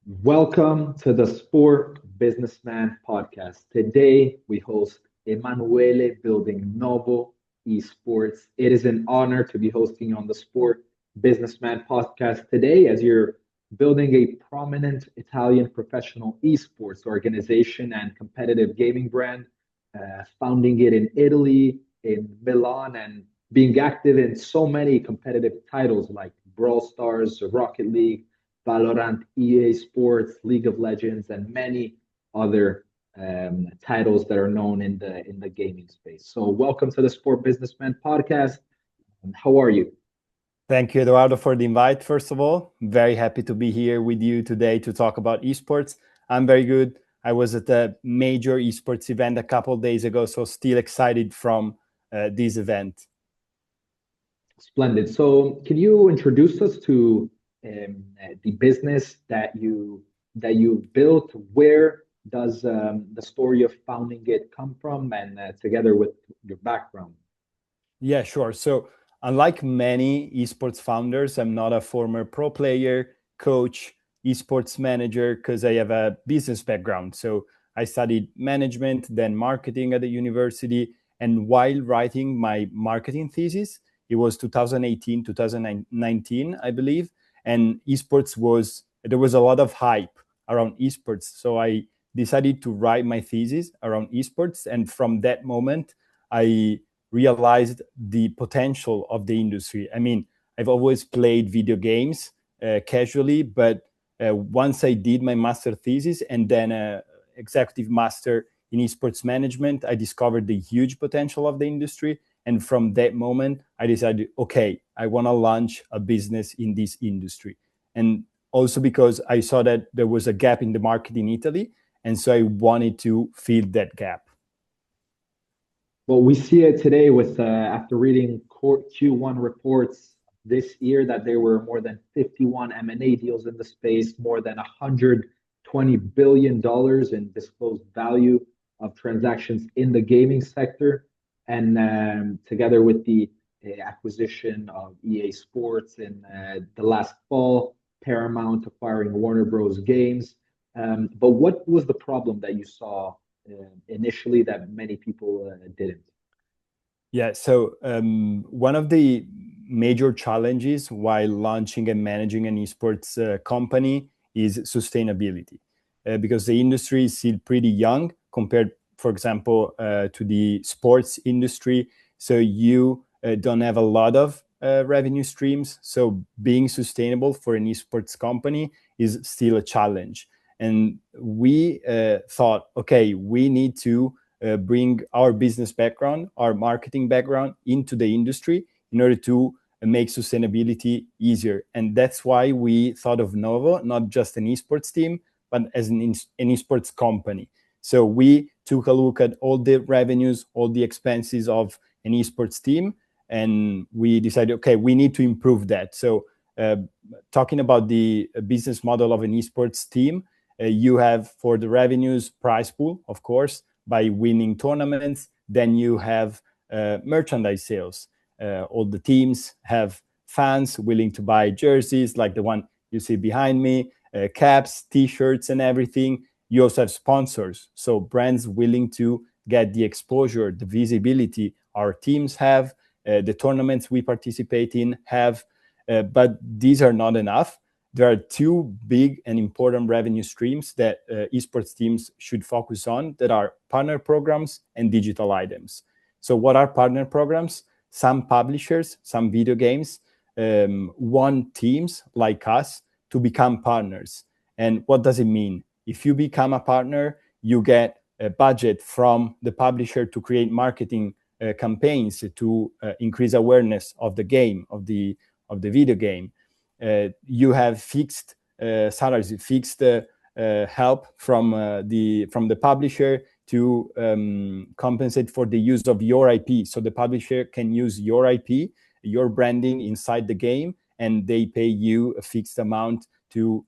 Welcome to the Sport Businessman Podcast. Today we host Emanuele building Novo Esports. It is an honor to be hosting you on the Sport Businessman Podcast today as you're building a prominent Italian professional esports organization and competitive gaming brand, founding it in Italy, in Milan, and being active in so many competitive titles like Brawl Stars, Rocket League, VALORANT, EA Sports, League of Legends, and many other titles that are known in the gaming space. So, welcome to the Sport Businessman Podcast. How are you? Thank you, Edoardo, for the invite. First of all, very happy to be here with you today to talk about esports. I'm very good. I was at a major esports event a couple of days ago, so still excited from this event. Splendid. So, can you introduce us to the business that you built? Where does the story of founding it come from, and together with your background? Yeah, sure. So, unlike many esports founders, I'm not a former pro player, coach, esports manager, because I have a business background. So, I studied management, then marketing at the university. And while writing my marketing thesis, it was 2018, 2019, I believe. And there was a lot of hype around esports. So I decided to write my thesis around esports. And from that moment, I realized the potential of the industry. I mean, I've always played video games casually, but once I did my master thesis and then executive master in esports management, I discovered the huge potential of the industry. And from that moment, I decided, okay, I want to launch a business in this industry. And also because I saw that there was a gap in the market in Italy. And so I wanted to fill that gap. Well, we see it today with after reading Q1 reports this year that there were more than 51 M&A deals in the space, more than $120 billion in disclosed value of transactions in the gaming sector. And together with the acquisition of EA Sports in the last fall, Paramount acquiring Warner Bros. Games. But what was the problem that you saw initially that many people didn't? Yeah, so one of the major challenges while launching and managing an esports company is sustainability, because the industry is still pretty young compared, for example, to the sports industry. So you don't have a lot of revenue streams. So being sustainable for an esports company is still a challenge. And we thought, okay, we need to bring our business background, our marketing background into the industry in order to make sustainability easier. And that's why we thought of Novo, not just an esports team, but as an esports company. So we took a look at all the revenues, all the expenses of an esports team, and we decided, okay, we need to improve that. So talking about the business model of an esports team, you have for the revenues prize pool, of course, by winning tournaments. Then you have merchandise sales. All the teams have fans willing to buy jerseys like the one you see behind me, caps, t-shirts, and everything. You also have sponsors, so brands willing to get the exposure, the visibility our teams have, the tournaments we participate in have, but these are not enough. There are two big and important revenue streams that esports teams should focus on that are partner programs and digital items. So what are partner programs? Some publishers, some video games want teams like us to become partners. And what does it mean? If you become a partner, you get a budget from the publisher to create marketing campaigns to increase awareness of the game, of the video game. You have fixed salaries, fixed help from the publisher to compensate for the use of your IP. So the publisher can use your IP, your branding inside the game, and they pay you a fixed amount to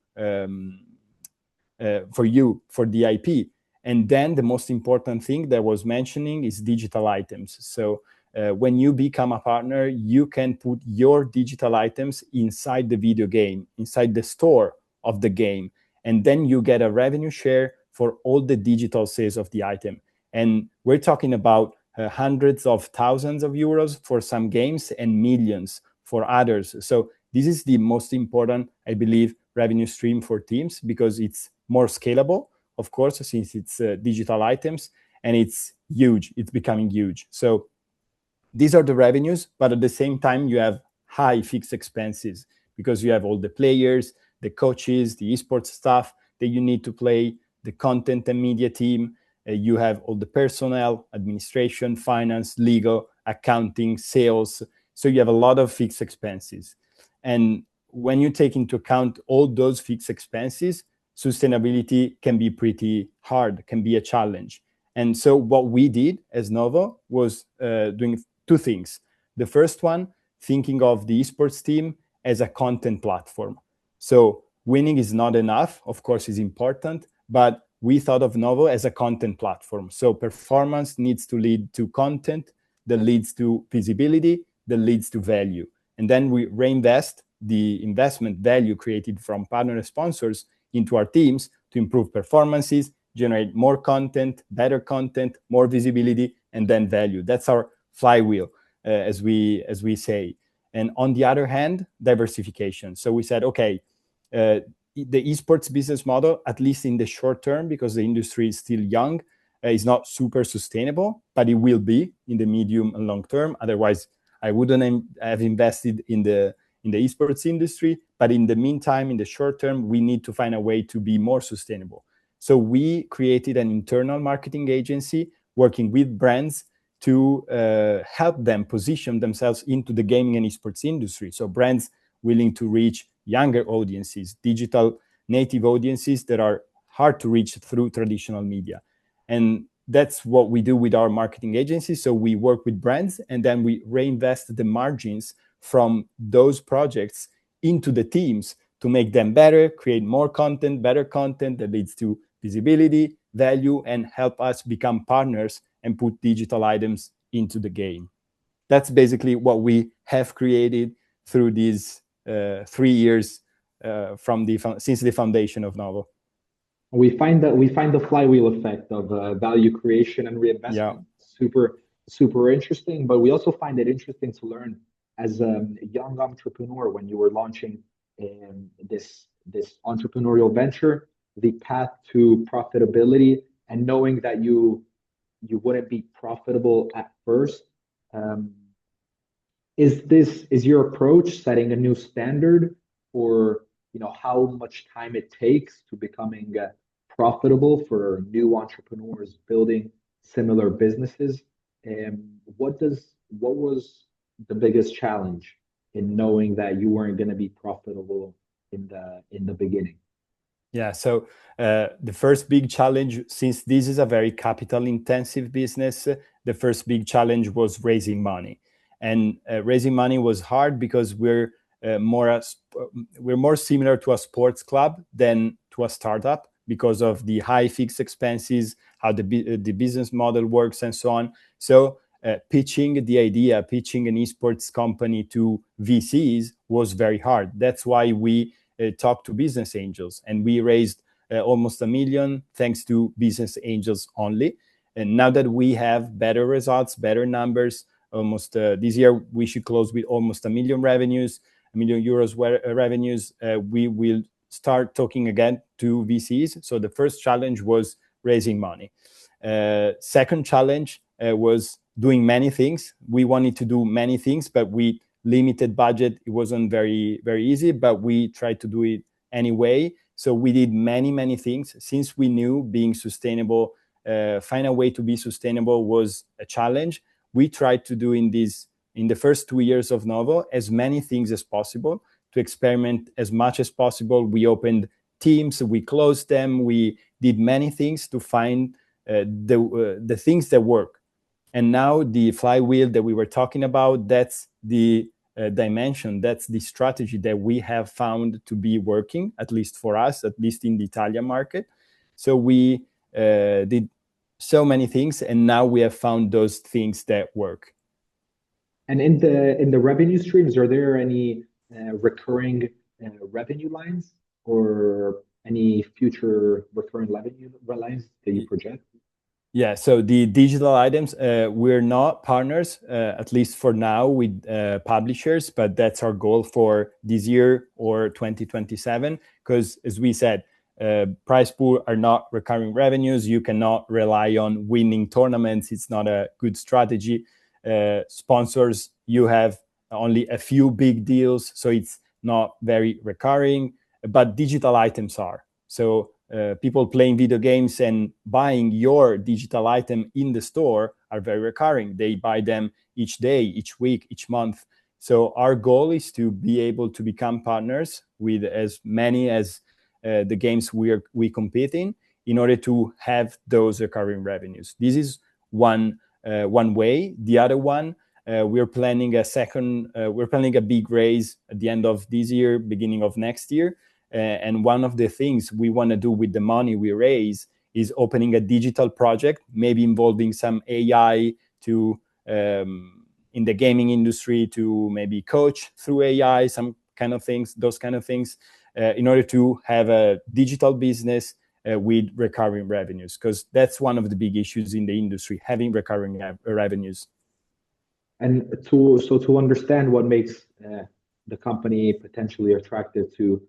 for the IP. And then the most important thing that I was mentioning is digital items. So when you become a partner, you can put your digital items inside the video game, inside the store of the game. And then you get a revenue share for all the digital sales of the item. And we're talking about hundreds of thousands of euros for some games and millions for others. So this is the most important, I believe, revenue stream for teams, because it's more scalable, of course, since it's digital items, and it's huge. It's becoming huge. So these are the revenues, but at the same time, you have high fixed expenses because you have all the players, the coaches, the esports staff that you need to play, the content and media team. You have all the personnel, administration, finance, legal, accounting, sales. So you have a lot of fixed expenses. And when you take into account all those fixed expenses, sustainability can be pretty hard, can be a challenge. And so what we did as Novo was doing two things. The first one, thinking of the esports team as a content platform. So winning is not enough, of course, is important, but we thought of Novo as a content platform. So performance needs to lead to content that leads to visibility, that leads to value. And then we reinvest the investment value created from partner and sponsors into our teams to improve performances, generate more content, better content, more visibility, and then value. That's our flywheel, as we say. And on the other hand, diversification. So we said, okay, the esports business model, at least in the short term, because the industry is still young, is not super sustainable, but it will be in the medium and long term. Otherwise, I wouldn't have invested in the esports industry. But in the meantime, in the short term, we need to find a way to be more sustainable. So we created an internal marketing agency working with brands to help them position themselves into the gaming and esports industry. So brands willing to reach younger audiences, digital native audiences that are hard to reach through traditional media. And that's what we do with our marketing agency. So we work with brands, and then we reinvest the margins from those projects into the teams to make them better, create more content, better content that leads to visibility, value, and help us become partners and put digital items into the game. That's basically what we have created through these 3 years since the foundation of Novo. We find the flywheel effect of value creation and reinvestment super interesting. But we also find it interesting to learn as a young entrepreneur, when you were launching this entrepreneurial venture, the path to profitability, and knowing that you wouldn't be profitable at first. Is your approach setting a new standard for how much time it takes to becoming profitable for new entrepreneurs building similar businesses? And what was the biggest challenge in knowing that you weren't going to be profitable in the beginning? Yeah, so the first big challenge, since this is a very capital intensive business, the first big challenge was raising money. And raising money was hard because we're more similar to a sports club than to a startup, because of the high fixed expenses, how the business model works, and so on. So pitching an esports company to VCs was very hard. That's why we talked to business angels, and we raised almost $1 million thanks to business angels only. And now that we have better results, better numbers, almost this year we should close with almost €1 million revenues, €1 million revenues. We will start talking again to VCs. So the first challenge was raising money. Second challenge was doing many things. We wanted to do many things, but we limited budget. It wasn't very, very easy, but we tried to do it anyway. So we did many things. Since we knew being sustainable, find a way to be sustainable was a challenge. We tried to do in the first 2 years of Novo as many things as possible, to experiment as much as possible. We opened teams, we closed them, we did many things to find the things that work. And now the flywheel that we were talking about, that's the dimension, that's the strategy that we have found to be working, at least for us, at least in the Italian market. So we did so many things, and now we have found those things that work. And in the revenue streams, are there any recurring revenue lines, or any future recurring revenue lines that you project? Yeah, so the digital items, we're not partners, at least for now, with publishers, but that's our goal for this year or 2027. Because as we said, prize pool are not recurring revenues. You cannot rely on winning tournaments. It's not a good strategy. Sponsors, you have only a few big deals, so it's not very recurring, but digital items are. So people playing video games and buying your digital item in the store are very recurring. They buy them each day, each week, each month. So our goal is to be able to become partners with as many as the games we compete in order to have those recurring revenues. This is one way. The other one, we're planning a big raise at the end of this year, beginning of next year. And one of the things we want to do with the money we raise is opening a digital project, maybe involving some AI to in the gaming industry, to maybe coach through AI, some kind of things, those kind of things, in order to have a digital business with recurring revenues, because that's one of the big issues in the industry, having recurring revenues. And to understand what makes the company potentially attractive to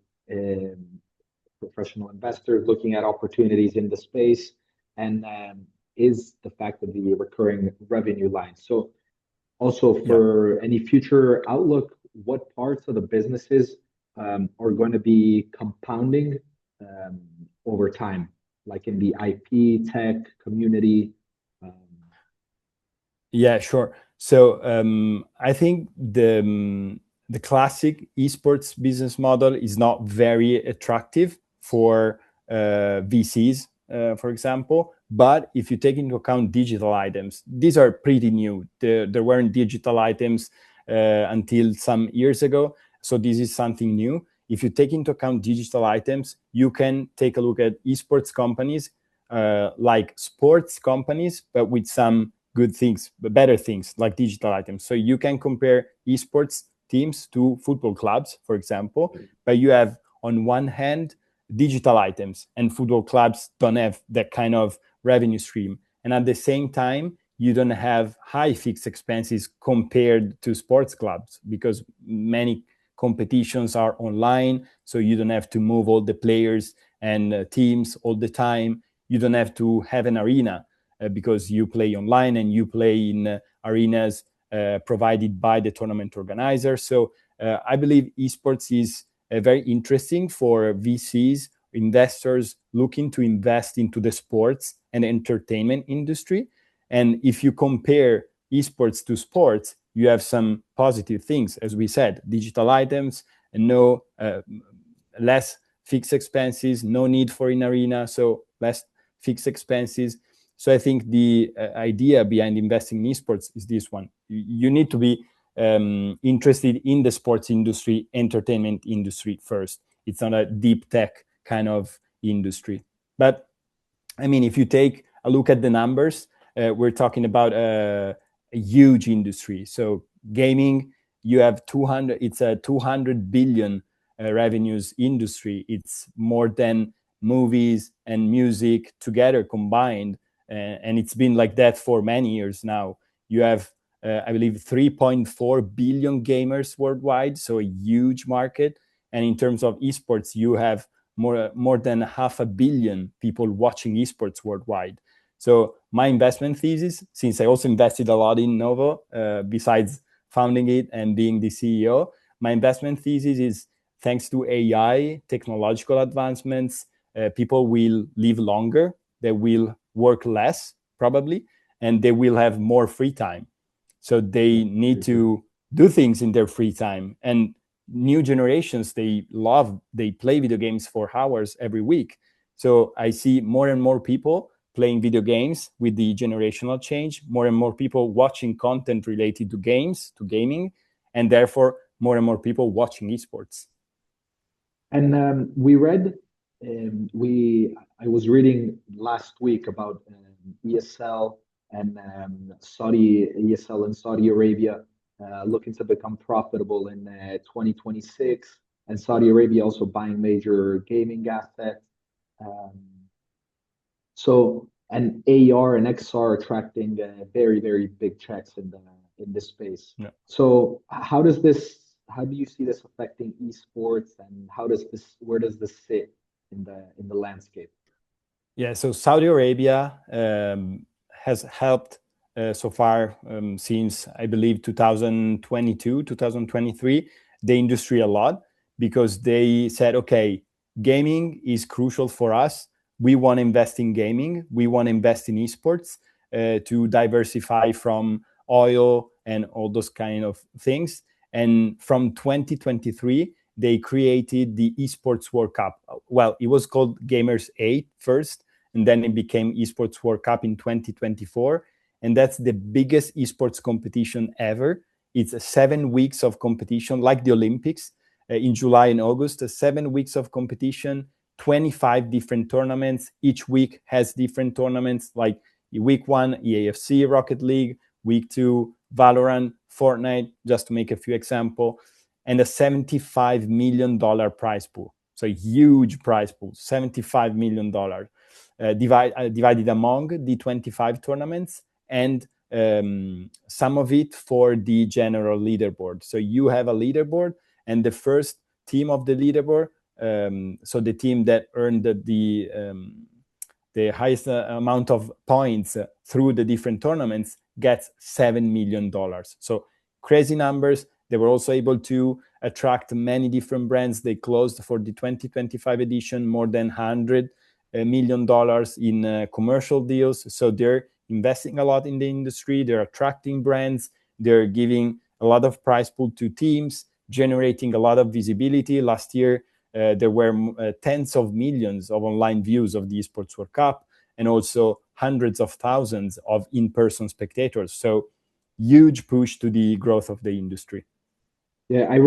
professional investors looking at opportunities in the space, and is the fact of the recurring revenue line. So also for any future outlook, what parts of the businesses are going to be compounding over time, like in the IP, tech, community? Yeah, sure. So I think the classic esports business model is not very attractive for VCs, for example. But if you take into account digital items, these are pretty new. There weren't digital items until some years ago. So this is something new. If you take into account digital items, you can take a look at esports companies like sports companies, but with some good things, better things like digital items. So you can compare esports teams to football clubs, for example, but you have on one hand digital items, and football clubs don't have that kind of revenue stream. And at the same time, you don't have high fixed expenses compared to sports clubs, because many competitions are online, so you don't have to move all the players and teams all the time. You don't have to have an arena because you play online and you play in arenas provided by the tournament organizer. So I believe esports is very interesting for VCs, investors looking to invest into the sports and entertainment industry. And if you compare esports to sports, you have some positive things, as we said, digital items, and less fixed expenses, no need for an arena, so less fixed expenses. So I think the idea behind investing in esports is this one. You need to be interested in the sports industry, entertainment industry first. It's not a deep tech kind of industry. But I mean, if you take a look at the numbers, we're talking about a huge industry. So gaming, you have 200, it's a 200 billion revenues industry. It's more than movies and music together combined. And it's been like that for many years now. You have, I believe, 3.4 billion gamers worldwide, so a huge market. And in terms of esports, you have more than 500 million people watching esports worldwide. So my investment thesis, since I also invested a lot in Novo, besides founding it and being the CEO, my investment thesis is, thanks to AI, technological advancements, people will live longer, they will work less, probably, and they will have more free time. So they need to do things in their free time. And new generations, they play video games for hours every week. So I see more and more people playing video games with the generational change, more and more people watching content related to games, to gaming, and therefore more and more people watching esports. And we read, I was reading last week about ESL and ESL in Saudi Arabia looking to become profitable in 2026, and Saudi Arabia also buying major gaming assets. Um, and AR and XR attracting very, very big checks in this space. Yeah. So how do you see this affecting esports, and where does this sit in the landscape? Yeah, so Saudi Arabia has helped so far since, I believe, 2022, 2023, the industry a lot, because they said, okay, gaming is crucial for us. We want to invest in gaming. We want to invest in esports to diversify from oil and all those kind of things. And from 2023, they created the Esports World Cup. Well, it was called Gamers 8 first, and then it became Esports World Cup in 2024. And that's the biggest esports competition ever. It's 7 weeks of competition, like the Olympics in July and August, 7 weeks of competition, 25 different tournaments. Each week has different tournaments, like week 1, EAFC, Rocket League, week 2, VALORANT, Fortnite, just to make a few examples, and a $75 million prize pool. So a huge prize pool, $75 million. Divided among the 25 tournaments, and some of it for the general leaderboard. So you have a leaderboard, and the first team of the leaderboard, so the team that earned the highest amount of points through the different tournaments, gets $7 million. So crazy numbers. They were also able to attract many different brands. They closed for the 2025 edition more than $100 million in commercial deals. So they're investing a lot in the industry. They're attracting brands. They're giving a lot of prize pool to teams, generating a lot of visibility. Last year, there were tens of millions of online views of the Esports World Cup, and also hundreds of thousands of in-person spectators. So huge push to the growth of the industry. Yeah, I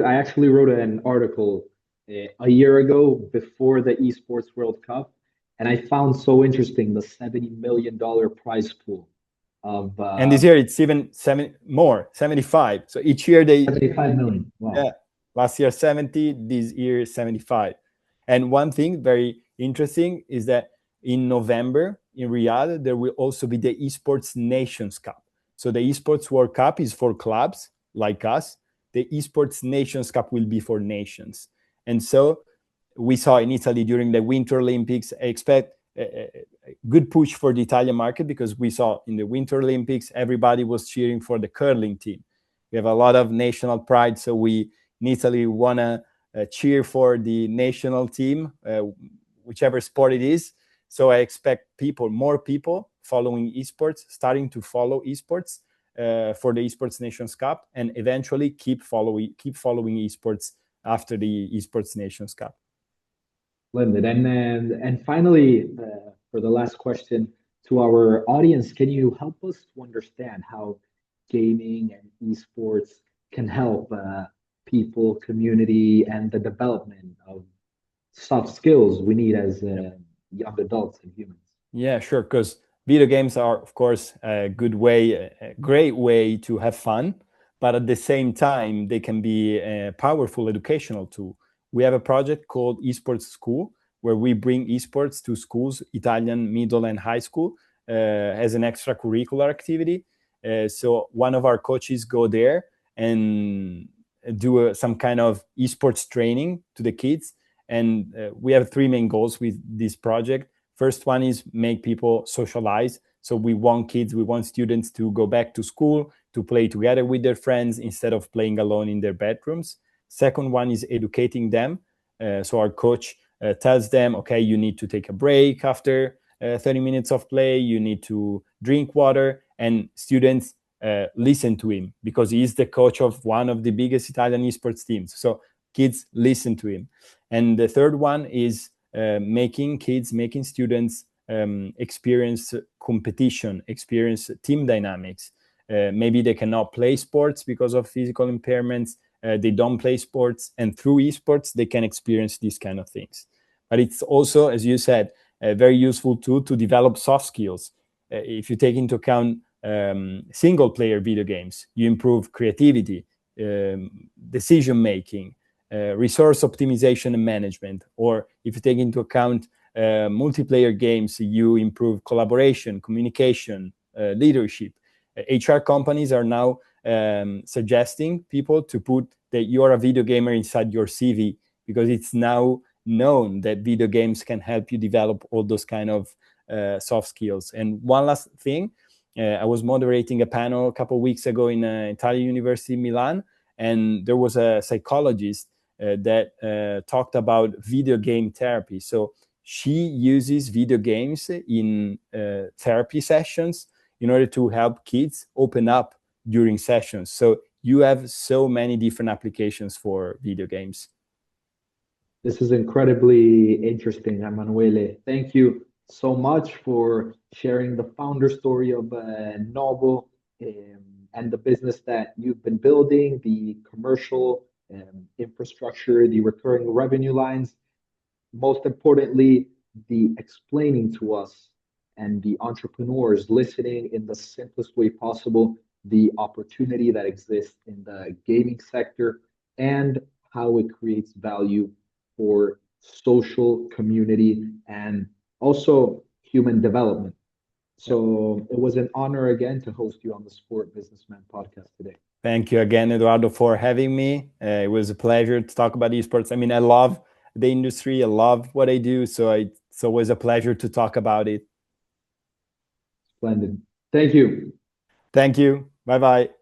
actually wrote an article a year ago before the Esports World Cup, and I found so interesting the $70 million prize pool of and this year it's even 75. So each year they 75 million. Wow. Yeah, last year 70, this year 75. And one thing very interesting is that in November in Riyadh there will also be the Esports Nations Cup. So the Esports World Cup is for clubs like us. The Esports Nations Cup will be for nations. And so we saw in Italy during the Winter Olympics, I expect a good push for the Italian market, because we saw in the Winter Olympics, everybody was cheering for the curling team. We have a lot of national pride, so we in Italy want to cheer for the national team, whichever sport it is. So I expect more people following esports, starting to follow esports for the Esports Nations Cup, and eventually keep following esports after the Esports Nations Cup. Splendid. And finally, for the last question to our audience, can you help us to understand how gaming and esports can help people, community, and the development of soft skills we need as young adults and humans? Yeah, sure. Because video games are, of course, a great way to have fun, but at the same time, they can be a powerful educational tool. We have a project called Esports School, where we bring esports to schools, Italian, middle, and high school, as an extracurricular activity. So one of our coaches go there and do some kind of esports training to the kids. And we have 3 main goals with this project. First one is make people socialize. So we want students to go back to school, to play together with their friends instead of playing alone in their bedrooms. Second one is educating them. So our coach tells them, okay, you need to take a break after 30 minutes of play. You need to drink water. And students listen to him, because he is the coach of one of the biggest Italian esports teams. So kids listen to him. And the third one is making students experience competition, experience team dynamics. Maybe they cannot play sports because of physical impairments. They don't play sports, and through esports, they can experience these kind of things. But it's also, as you said, a very useful tool to develop soft skills. If you take into account single-player video games, you improve creativity, decision-making, resource optimization and management. Or if you take into account multiplayer games, you improve collaboration, communication, leadership. HR companies are now suggesting people to put that you're a video gamer inside your CV, because it's now known that video games can help you develop all those kind of soft skills. And one last thing, I was moderating a panel a couple of weeks ago in Italian University in Milan, and there was a psychologist that talked about video game therapy. So she uses video games in therapy sessions in order to help kids open up during sessions. So you have so many different applications for video games. This is incredibly interesting, Emanuele. Thank you so much for sharing the founder story of Novo, and the business that you've been building, the commercial infrastructure, the recurring revenue lines. Most importantly, the explaining to us and the entrepreneurs listening in the simplest way possible the opportunity that exists in the gaming sector and how it creates value for social community and also human development. So it was an honor again to host you on the Sport Businessman podcast today. Thank you again, Eduardo, for having me. It was a pleasure to talk about esports. I mean, I love the industry. I love what I do. So it's always a pleasure to talk about it. Splendid. Thank you. Thank you. Bye-bye.